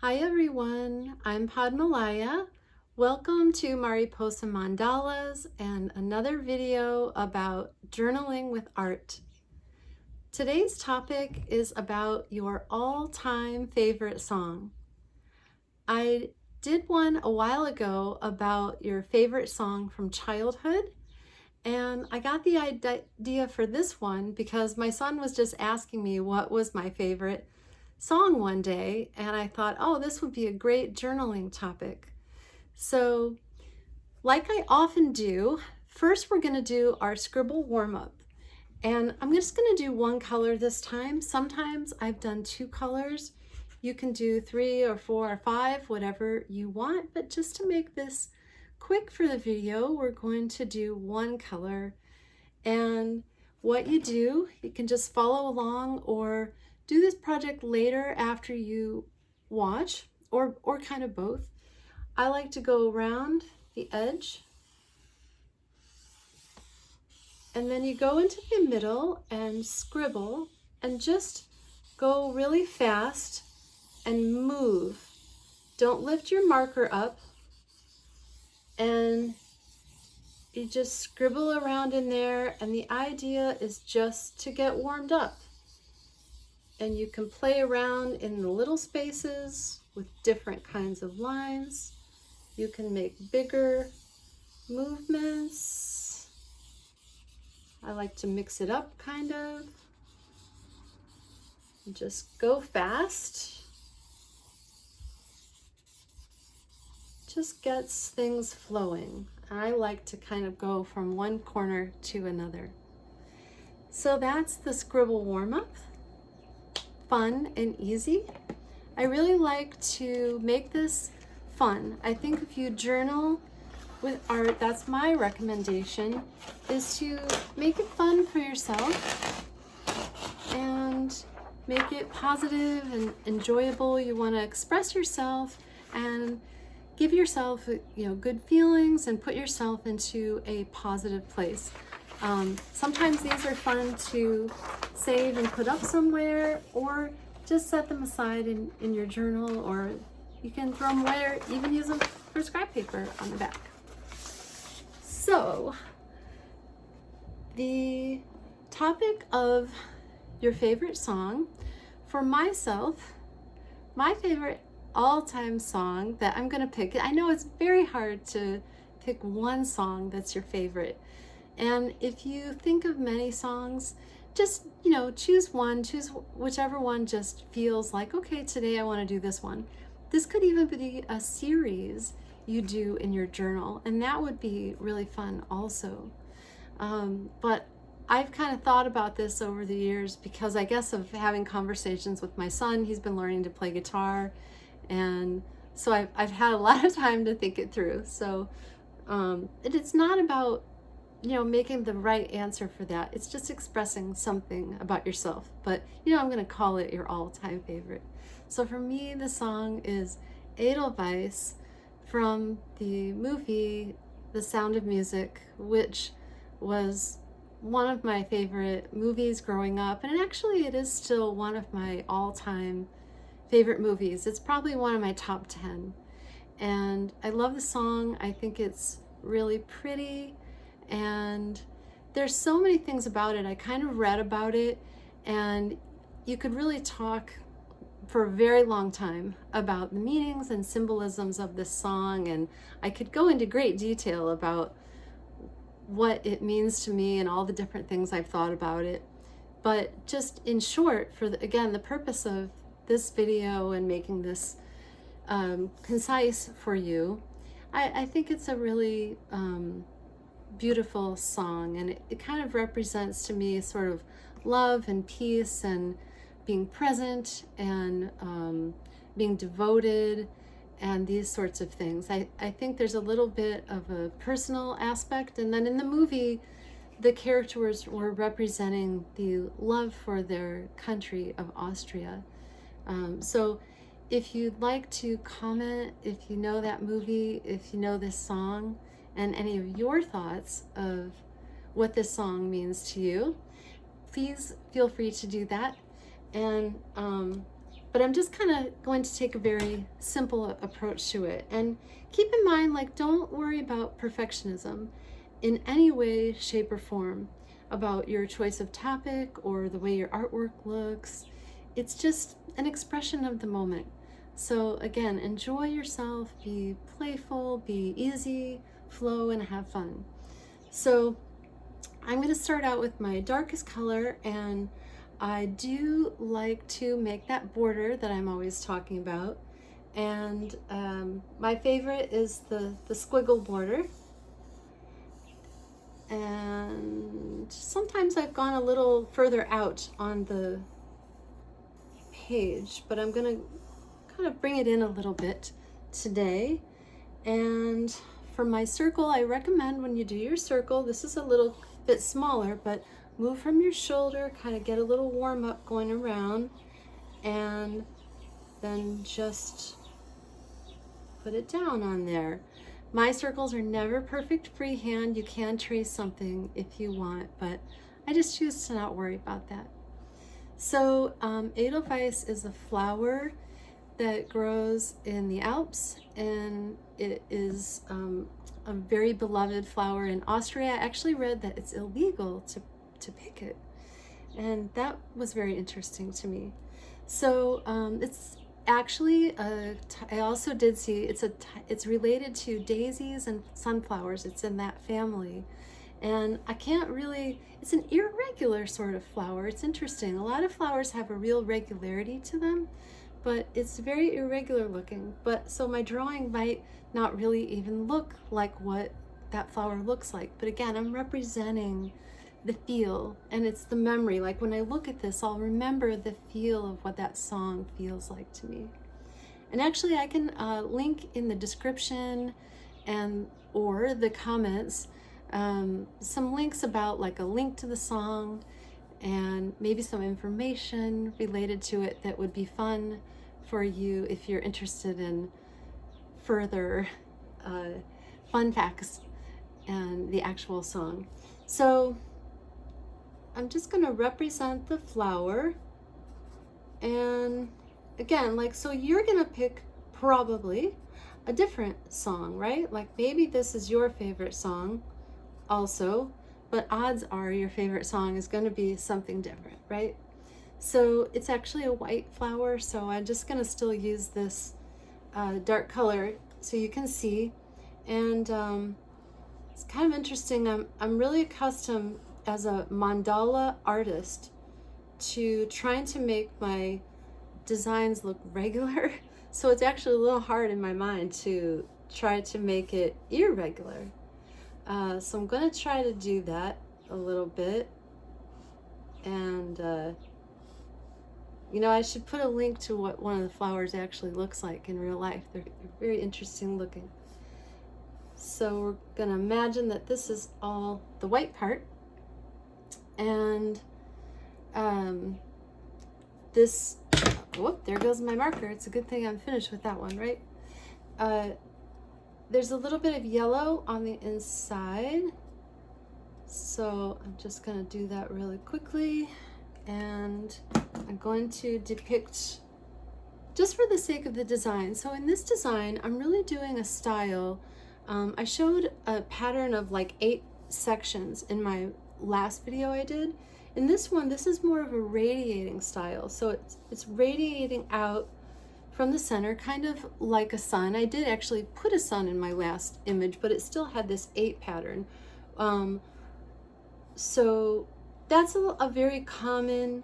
Hi everyone, I'm Padmalaya. Welcome to Mariposa Mandalas and another video about journaling with art. Today's topic is about your all-time favorite song. I did one a while ago about your favorite song from childhood, and I got the idea for this one because my son was just asking me what was my favorite song one day, and I thought, oh, this would be a great journaling topic. So, like I often do, first we're going to do our scribble warm-up. And I'm just going to do one color this time. Sometimes I've done two colors. You can do 3 or 4 or 5, whatever you want, but just to make this quick for the video, we're going to do one color. And what you do, you can just follow along or do this project later after you watch, or kind of both. I like to go around the edge, and then you go into the middle and scribble and just go really fast and move. Don't lift your marker up, and you just scribble around in there, and the idea is just to get warmed up. And you can play around in the little spaces with different kinds of lines. You can make bigger movements. I like to mix it up kind of. And just go fast. Just gets things flowing. I like to kind of go from one corner to another. So that's the scribble warm-up. Fun and easy. I really like to make this fun. I think if you journal with art, that's my recommendation, is to make it fun for yourself and make it positive and enjoyable. You want to express yourself and give yourself, good feelings and put yourself into a positive place. Sometimes these are fun to save and put up somewhere, or just set them aside in your journal, or you can throw them away or even use them for scrap paper on the back. So, the topic of your favorite song, for myself, my favorite all-time song that I'm gonna pick, I know it's very hard to pick one song that's your favorite. And if you think of many songs, just, choose one, choose whichever one just feels like, okay, today I want to do this one. This could even be a series you do in your journal, and that would be really fun also. But I've kind of thought about this over the years because I guess of having conversations with my son. He's been learning to play guitar, and so I've had a lot of time to think it through. So it's not about making the right answer for that. It's just expressing something about yourself. But, I'm going to call it your all-time favorite. So for me, the song is Edelweiss from the movie The Sound of Music, which was one of my favorite movies growing up. And actually, it is still one of my all-time favorite movies. It's probably one of my top 10. And I love the song. I think it's really pretty. And there's so many things about it. I kind of read about it, and you could really talk for a very long time about the meanings and symbolisms of this song, and I could go into great detail about what it means to me and all the different things I've thought about it. But just in short, for the purpose of this video and making this concise for you, I think it's a really beautiful song, and it kind of represents to me sort of love and peace and being present and being devoted and these sorts of things. I think there's a little bit of a personal aspect, and then in the movie the characters were representing the love for their country of Austria. So if you'd like to comment, if you know that movie, if you know this song, and any of your thoughts of what this song means to you, please feel free to do that. And but I'm just kind of going to take a very simple approach to it. And keep in mind, like, don't worry about perfectionism in any way, shape, or form about your choice of topic or the way your artwork looks. It's just an expression of the moment. So again, enjoy yourself, be playful, be easy, flow, and have fun. So I'm going to start out with my darkest color, and I do like to make that border that I'm always talking about. And my favorite is the squiggle border. And sometimes I've gone a little further out on the page, but I'm going to kind of bring it in a little bit today. And for my circle, I recommend when you do your circle, this is a little bit smaller, but move from your shoulder, kind of get a little warm up going around, and then just put it down on there. My circles are never perfect freehand. You can trace something if you want, but I just choose to not worry about that. So Edelweiss is a flower that grows in the Alps, and it is a very beloved flower in Austria. I actually read that it's illegal to pick it, and that was very interesting to me. So it's actually I also did see it's related to daisies and sunflowers. It's in that family, and I can't really, it's an irregular sort of flower. It's interesting. A lot of flowers have a real regularity to them, but it's very irregular looking. But so my drawing might not really even look like what that flower looks like. But again, I'm representing the feel, and it's the memory. Like when I look at this, I'll remember the feel of what that song feels like to me. And actually I can link in the description and or the comments some links about, like, a link to the song and maybe some information related to it that would be fun for you if you're interested in further fun facts and the actual song. So I'm just going to represent the flower, and again, like, so you're going to pick probably a different song, right? Like maybe this is your favorite song also, but odds are your favorite song is going to be something different, right? So it's actually a white flower, so I'm just going to still use this dark color so you can see. And it's kind of interesting. I'm really accustomed as a mandala artist to trying to make my designs look regular. So it's actually a little hard in my mind to try to make it irregular. So I'm going to try to do that a little bit. And you know, I should put a link to what one of the flowers actually looks like in real life. They're very interesting looking. So we're going to imagine that this is all the white part. And this, whoop, there goes my marker. It's a good thing I'm finished with that one, right? There's a little bit of yellow on the inside. So I'm just going to do that really quickly. And I'm going to depict, just for the sake of the design. So in this design, I'm really doing a style. I showed a pattern of like 8 sections in my last video I did. In this one, this is more of a radiating style. So it's radiating out from the center, kind of like a sun. I did actually put a sun in my last image, but it still had this 8 pattern. So that's a very common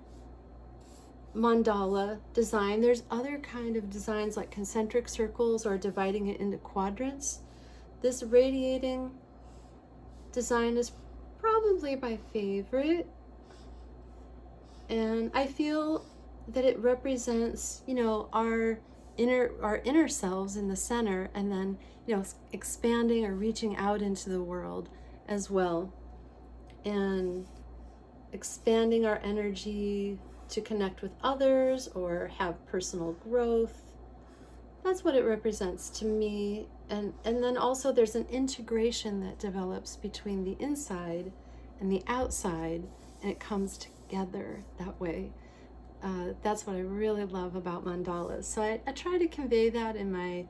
mandala design. There's other kind of designs like concentric circles or dividing it into quadrants. This radiating design is probably my favorite, and I feel that it represents, you know, our inner selves in the center, and then, you know, expanding or reaching out into the world as well, and expanding our energy to connect with others or have personal growth. That's what it represents to me. And then also there's an integration that develops between the inside and the outside, and it comes together that way. that's what I really love about mandalas. So I try to convey that in my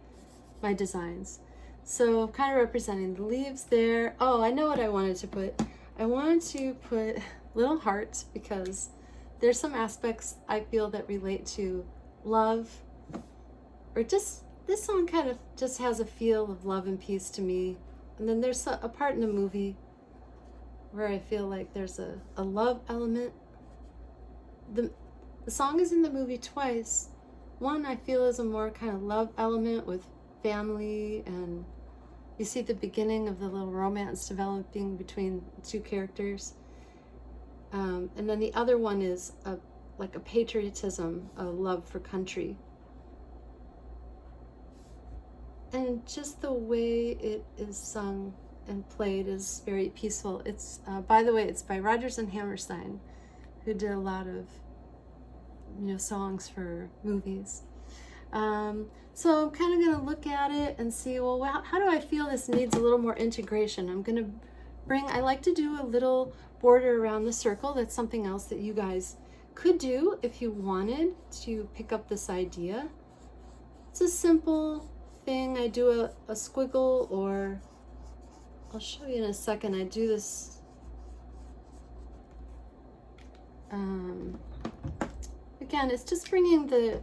designs. So kind of representing the leaves there. Oh, I know what I wanted to put. I wanted to put little hearts because there's some aspects I feel that relate to love, or just this song kind of just has a feel of love and peace to me. And then there's a part in the movie where I feel like there's a love element. The song is in the movie twice. One I feel is a more kind of love element with family, and you see the beginning of the little romance developing between two characters. And then the other one is like a patriotism, a love for country. And just the way it is sung and played is very peaceful. It's, by the way, it's by Rodgers and Hammerstein, who did a lot of, songs for movies. So I'm kind of going to look at it and see, well, how do I feel this needs a little more integration? I'm going to I like to do a little border around the circle. That's something else that you guys could do if you wanted to pick up this idea. It's a simple thing. I do a squiggle, or I'll show you in a second. I do this again, it's just bringing the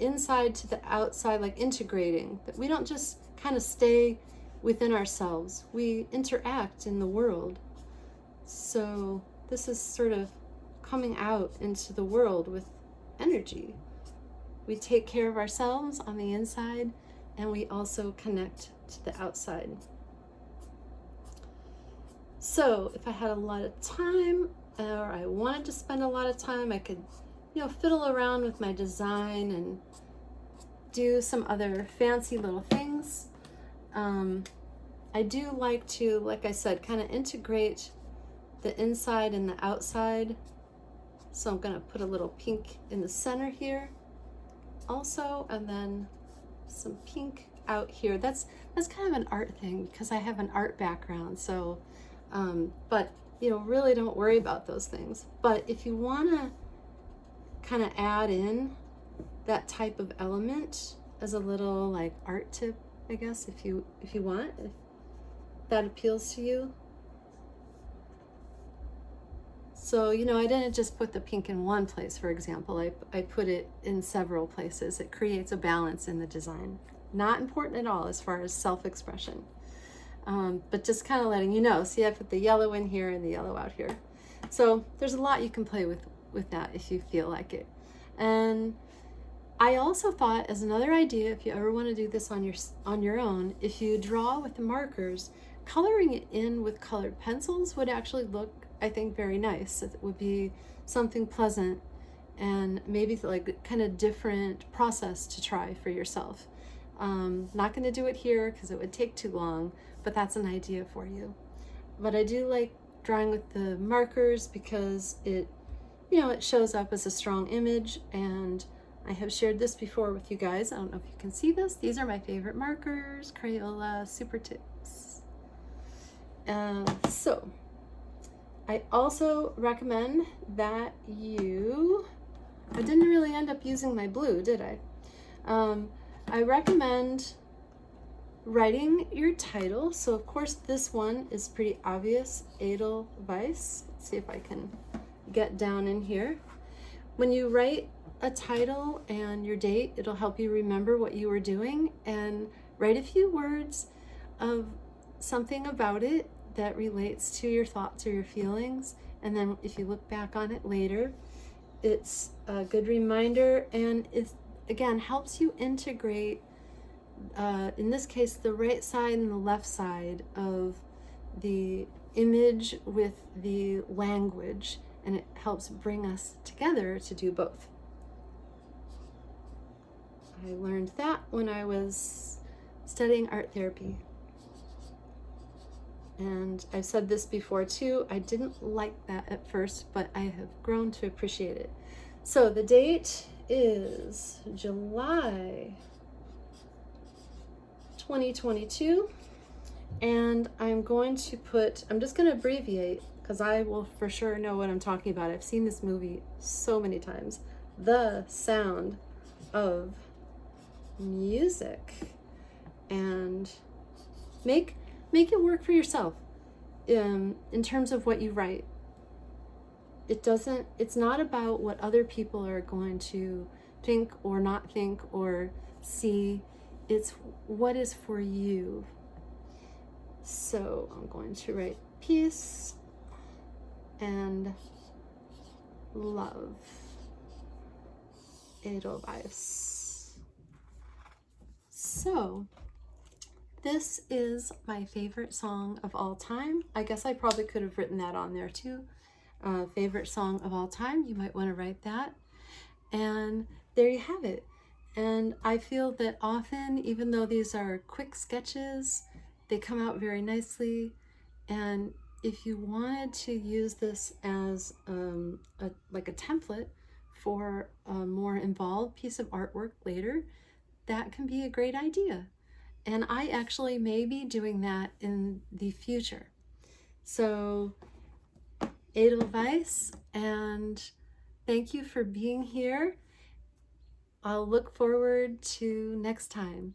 inside to the outside, like integrating. That we don't just kind of stay within ourselves. We interact in the world. So this is sort of coming out into the world with energy. We take care of ourselves on the inside, and we also connect to the outside. So if I had a lot of time, or I wanted to spend a lot of time, I could fiddle around with my design and do some other fancy little things. I do like to, like I said, kind of integrate the inside and the outside. So I'm going to put a little pink in the center here also, and then some pink out here. That's kind of an art thing because I have an art background. So, but really don't worry about those things. But if you want to kind of add in that type of element as a little like art tip, I guess, if you want, if that appeals to you. So, I didn't just put the pink in one place, for example. I put it in several places. It creates a balance in the design. Not important at all as far as self-expression. But just kind of letting you know. See, I put the yellow in here and the yellow out here. So there's a lot you can play with that if you feel like it. And I also thought, as another idea, if you ever want to do this on your own, if you draw with the markers, coloring it in with colored pencils would actually look, I think, very nice. It would be something pleasant and maybe like kind of different process to try for yourself. Not going to do it here because it would take too long, but that's an idea for you. But I do like drawing with the markers because it shows up as a strong image, and I have shared this before with you guys. I don't know if you can see this. These are my favorite markers, Crayola Super Tips. So I also recommend that I didn't really end up using my blue, did I? I recommend writing your title. So of course this one is pretty obvious, Edelweiss. Let's see if I can get down in here. When you write a title and your date, it'll help you remember what you were doing, and write a few words of something about it that relates to your thoughts or your feelings. And then if you look back on it later, it's a good reminder, and it again helps you integrate, in this case, the right side and the left side of the image with the language, and it helps bring us together to do both. I learned that when I was studying art therapy. And I've said this before too, I didn't like that at first, but I have grown to appreciate it. So the date is July 2022, and I'm just going to abbreviate because I will for sure know what I'm talking about. I've seen this movie so many times. the sound of music, and make it work for yourself in terms of what you write. It's not about what other people are going to think or not think or see. It's what is for you. So I'm going to write peace and love. Edelweiss. So this is my favorite song of all time. I guess I probably could have written that on there too. Favorite song of all time. You might want to write that. And there you have it. And I feel that often, even though these are quick sketches, they come out very nicely. And if you wanted to use this as like a template for a more involved piece of artwork later, that can be a great idea. And I actually may be doing that in the future. So Edelweiss, and thank you for being here. I'll look forward to next time.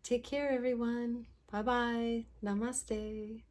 Take care, everyone. Bye-bye. Namaste.